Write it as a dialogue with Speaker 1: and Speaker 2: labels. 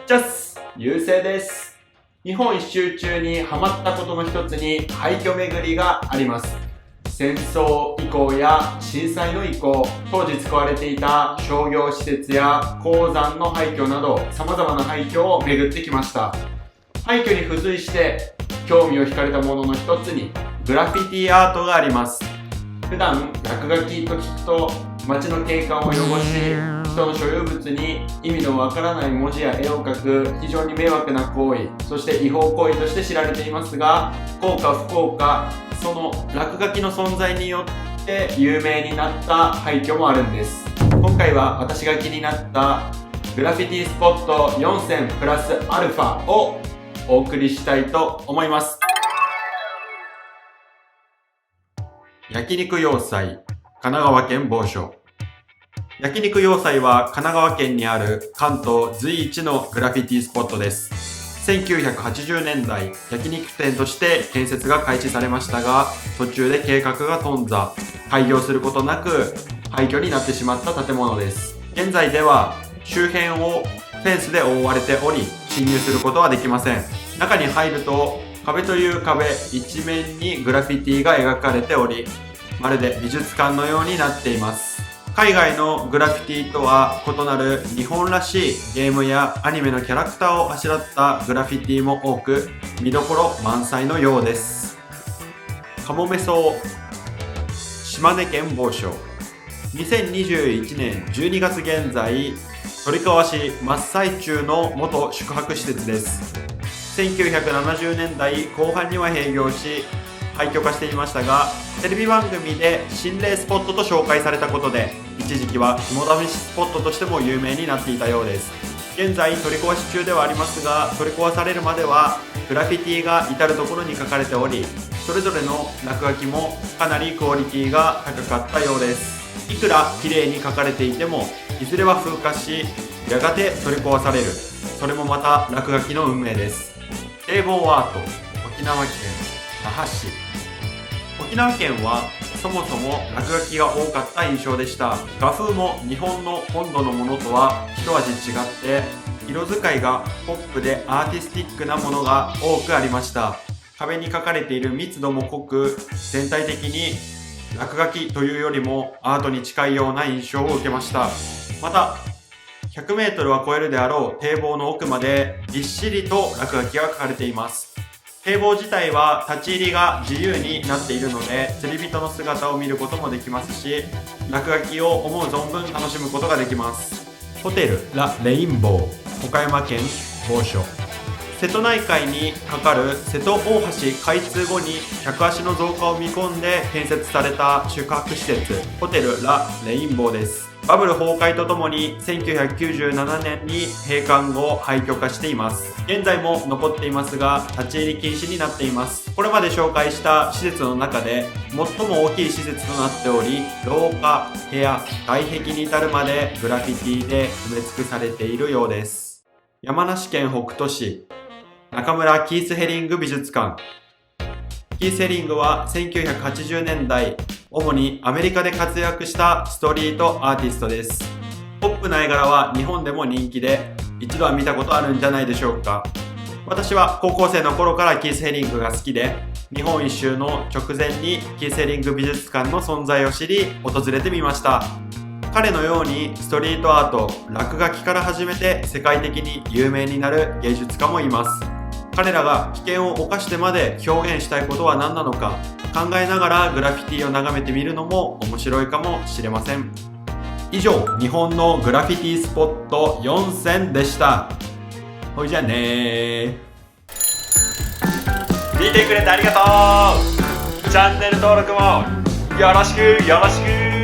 Speaker 1: チャスゆうせいです。日本一周中にハマったことの一つに廃墟巡りがあります。戦争以降や震災の以降、当時使われていた商業施設や鉱山の廃墟など様々な廃墟を巡ってきました。廃墟に付随して興味を惹かれたものの一つにグラフィティアートがあります。普段落書きと聞くと街の景観を汚し、人の所有物に意味のわからない文字や絵を描く非常に迷惑な行為、そして違法行為として知られていますが、幸か不幸かその落書きの存在によって有名になった廃墟もあるんです。今回は私が気になったグラフィティスポット4選プラスアルファをお送りしたいと思います。焼肉要塞、神奈川県某所。焼肉要塞は神奈川県にある関東随一のグラフィティスポットです。1980年代、焼肉店として建設が開始されましたが、途中で計画が頓挫、開業することなく廃墟になってしまった建物です。現在では周辺をフェンスで覆われており、侵入することはできません。中に入ると壁という壁一面にグラフィティが描かれており、まるで美術館のようになっています。海外のグラフィティとは異なる日本らしいゲームやアニメのキャラクターをあしらったグラフィティも多く、見どころ満載のようです。かもめ草、島根県某所。2021年12月現在、取川市真っ最中の元宿泊施設です。1970年代後半には閉業し、廃墟化していましたが、テレビ番組で心霊スポットと紹介されたことで、一時期は肝試しスポットとしても有名になっていたようです。現在取り壊し中ではありますが、取り壊されるまではグラフィティが至る所に書かれており、それぞれの落書きもかなりクオリティが高かったようです。いくら綺麗に書かれていても、いずれは風化し、やがて取り壊される。それもまた落書きの運命です。堤防アート、沖縄県那覇市。沖縄県はそもそも落書きが多かった印象でした。画風も日本の本土のものとは一味違って、色使いがポップでアーティスティックなものが多くありました。壁に描かれている密度も濃く、全体的に落書きというよりもアートに近いような印象を受けました。また100メートルは超えるであろう堤防の奥までびっしりと落書きが書かれています。堤防自体は立ち入りが自由になっているので、釣り人の姿を見ることもできますし、落書きを思う存分楽しむことができます。ホテルラ・レインボー、岡山県某所。瀬戸内海に架かる瀬戸大橋開通後に客足の増加を見込んで建設された宿泊施設、ホテルラ・レインボーです。バブル崩壊とともに1997年に閉館後廃墟化しています。現在も残っていますが、立ち入り禁止になっています。これまで紹介した施設の中で最も大きい施設となっており、廊下、部屋、外壁に至るまでグラフィティで埋め尽くされているようです。山梨県北杜市、中村キース・ヘリング美術館。キース・ヘリングは1980年代、主にアメリカで活躍したストリートアーティストです。ポップな絵柄は日本でも人気で、一度は見たことあるんじゃないでしょうか。私は高校生の頃からキース・ヘリングが好きで、日本一周の直前にキース・ヘリング美術館の存在を知り、訪れてみました。彼のようにストリートアート、落書きから始めて世界的に有名になる芸術家もいます。彼らが危険を冒してまで表現したいことは何なのか考えながらグラフィティを眺めてみるのも面白いかもしれません。以上、日本のグラフィティスポット4選でした。ほいじゃねー。見てくれてありがとう。チャンネル登録もよろしくよろしく。